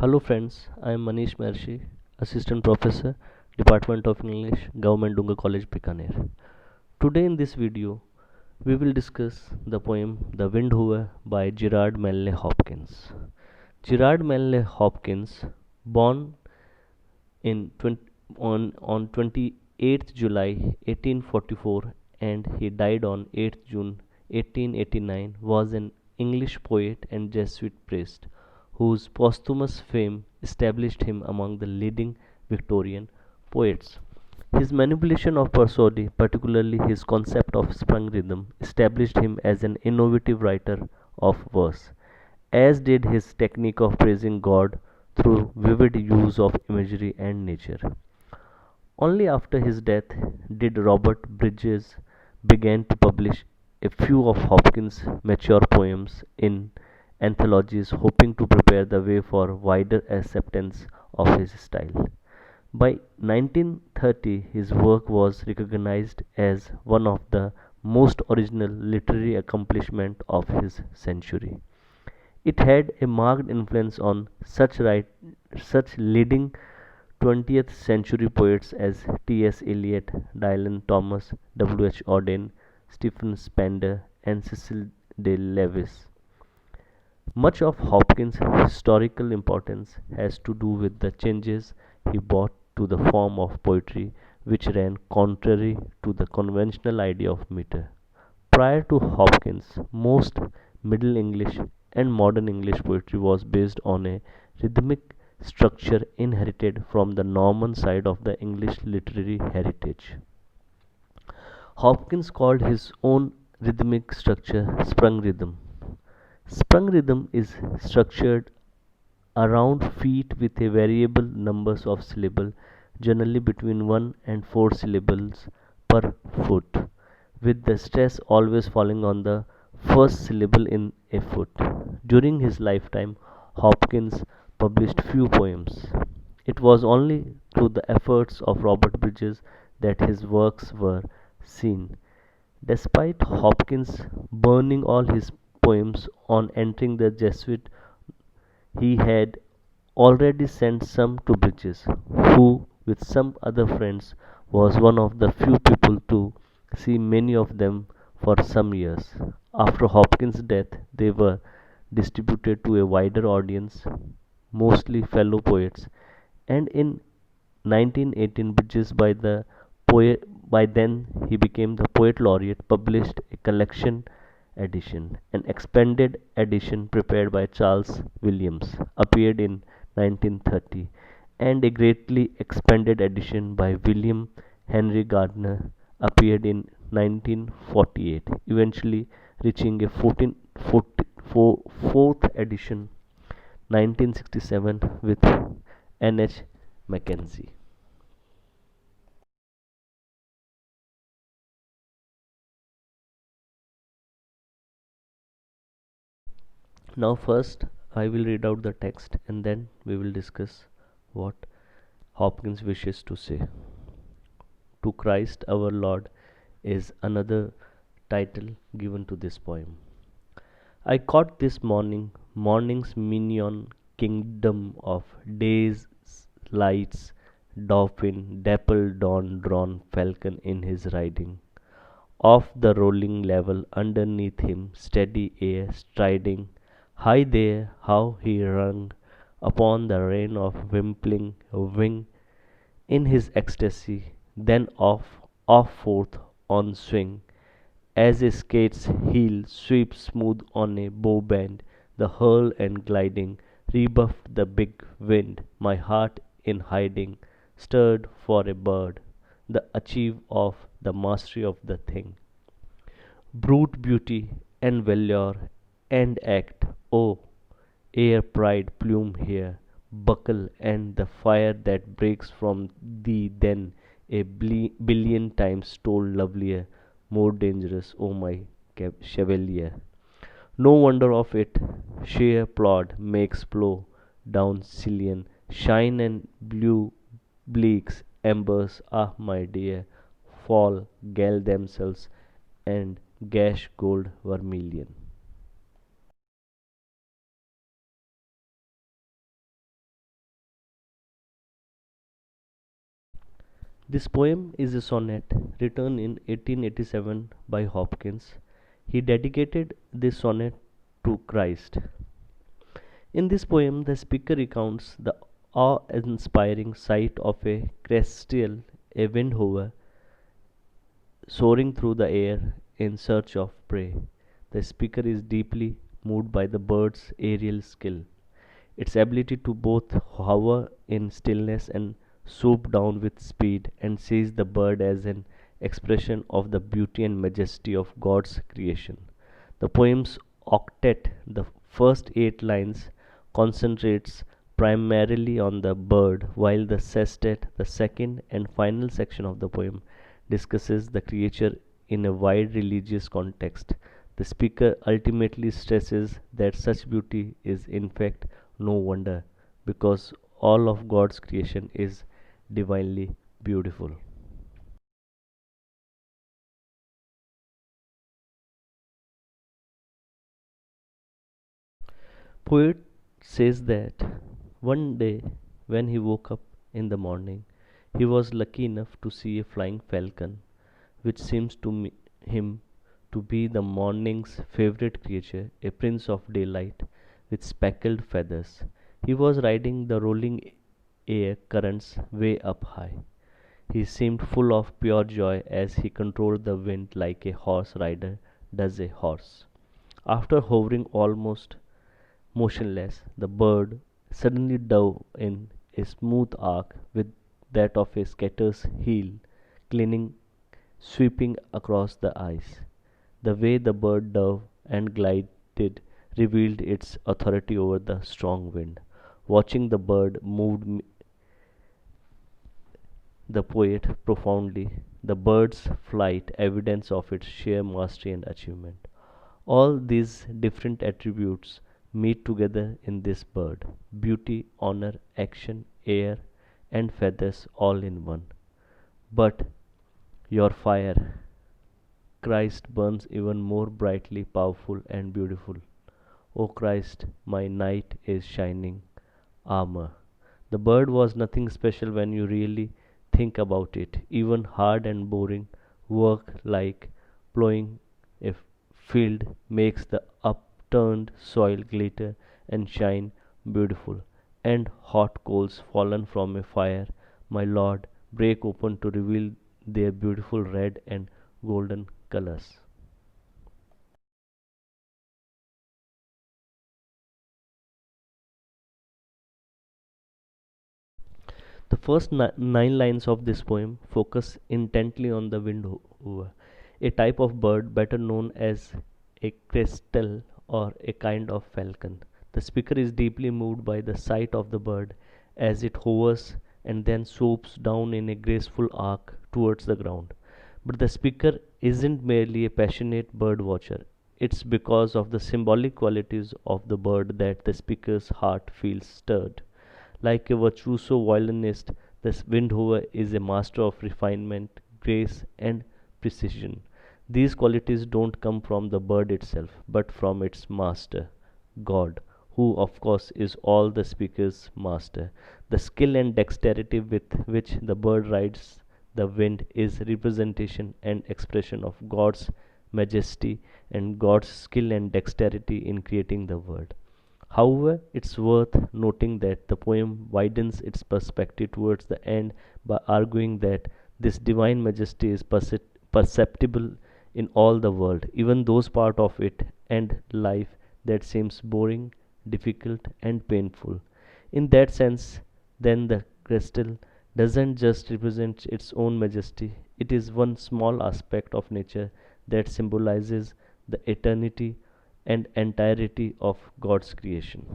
Hello friends, I am Manish Mershi, Assistant Professor, Department of English, Government Dunga College, Bikaner. Today in this video, we will discuss the poem The Wind Hoover by Gerard Manley Hopkins. Gerard Manley Hopkins, born in 20, on 28th July 1844 and he died on 8th June 1889, was an English poet and Jesuit priest whose posthumous fame established him among the leading Victorian poets. His manipulation of prosody, particularly his concept of sprung rhythm, established him as an innovative writer of verse, as did his technique of praising God through vivid use of imagery and nature. Only after his death did Robert Bridges begin to publish a few of Hopkins' mature poems in anthologies, hoping to prepare the way for wider acceptance of his style. By 1930, his work was recognized as one of the most original literary accomplishments of his century. It had a marked influence on such leading 20th century poets as T.S. Eliot, Dylan Thomas, W. H. Auden, Stephen Spender, and Cecil de Lewis. Much of Hopkins' historical importance has to do with the changes he brought to the form of poetry, which ran contrary to the conventional idea of meter. Prior to Hopkins, most Middle English and Modern English poetry was based on a rhythmic structure inherited from the Norman side of the English literary heritage. Hopkins called his own rhythmic structure sprung rhythm. Sprung rhythm is structured around feet with a variable numbers of syllables, generally between 1 and 4 syllables per foot, with the stress always falling on the first syllable in a foot. During his lifetime, Hopkins published few poems. It was only through the efforts of Robert Bridges that his works were seen. Despite Hopkins burning all his poems on entering the Jesuit, he had already sent some to Bridges, who, with some other friends, was one of the few people to see many of them for some years. After Hopkins' death, they were distributed to a wider audience, mostly fellow poets, and in 1918 Bridges by then he became the poet laureate published a collection edition. An expanded edition prepared by Charles Williams appeared in 1930 and a greatly expanded edition by William Henry Gardner appeared in 1948, eventually reaching a 4th edition 1967 with N.H. Mackenzie. Now, first, I will read out the text and then we will discuss what Hopkins wishes to say. To Christ our Lord is another title given to this poem. I caught this morning's minion kingdom of day's lights, dauphin, dappled dawn drawn falcon in his riding. Off the rolling level underneath him, steady air striding. High there, how he rung upon the rein of wimpling wing in his ecstasy, then off forth on swing, as a skate's heel sweeps smooth on a bow bend, the hurl and gliding rebuffed the big wind, my heart in hiding, stirred for a bird, the achieve of the mastery of the thing. Brute beauty and valor and act, oh, air pride plume here, buckle and the fire that breaks from thee then a billion times told lovelier, more dangerous, O my chevalier. No wonder of it, sheer plod makes flow down Cillian, shine and blue bleaks embers, ah my dear, fall, gall themselves and gash gold vermilion. This poem is a sonnet written in 1887 by Hopkins. He dedicated this sonnet to Christ. In this poem, the speaker recounts the awe inspiring sight of a celestial, a windhover, soaring through the air in search of prey. The speaker is deeply moved by the bird's aerial skill, its ability to both hover in stillness and swoop down with speed, and sees the bird as an expression of the beauty and majesty of God's creation. The poem's octet, the first 8 lines, concentrates primarily on the bird, while the sestet, the second and final section of the poem, discusses the creature in a wide religious context. The speaker ultimately stresses that such beauty is, in fact, no wonder, because all of God's creation is divinely beautiful. Poet says that one day when he woke up in the morning, he was lucky enough to see a flying falcon, which seems to him to be the morning's favorite creature, a prince of daylight with speckled feathers. He was riding the rolling air currents way up high. He seemed full of pure joy as he controlled the wind like a horse rider does a horse. After hovering almost motionless, the bird suddenly dove in a smooth arc with that of a scatter's heel, clinging, sweeping across the ice. The way the bird dove and glided revealed its authority over the strong wind. Watching the bird moved the poet profoundly, the bird's flight evidence of its sheer mastery and achievement. All these different attributes meet together in this bird: beauty, honor, action, air, and feathers all in one. But your fire, Christ, burns even more brightly, powerful, and beautiful. O Christ, my knight is shining armor. The bird was nothing special when you really think about it. Even hard and boring work like plowing a field makes the upturned soil glitter and shine beautiful. And hot coals fallen from a fire, my Lord, break open to reveal their beautiful red and golden colors. The first 9 lines of this poem focus intently on the windhover, a type of bird better known as a kestrel or a kind of falcon. The speaker is deeply moved by the sight of the bird as it hovers and then swoops down in a graceful arc towards the ground. But the speaker isn't merely a passionate bird watcher. It's because of the symbolic qualities of the bird that the speaker's heart feels stirred. Like a virtuoso violinist, the Windhover is a master of refinement, grace, and precision. These qualities don't come from the bird itself, but from its master, God, who, of course, is all the speaker's master. The skill and dexterity with which the bird rides the wind is representation and expression of God's majesty and God's skill and dexterity in creating the world. However, it's worth noting that the poem widens its perspective towards the end by arguing that this divine majesty is perceptible in all the world, even those parts of it and life that seems boring, difficult, and painful. In that sense, then the crystal doesn't just represent its own majesty, it is one small aspect of nature that symbolizes the eternity and entirety of God's creation.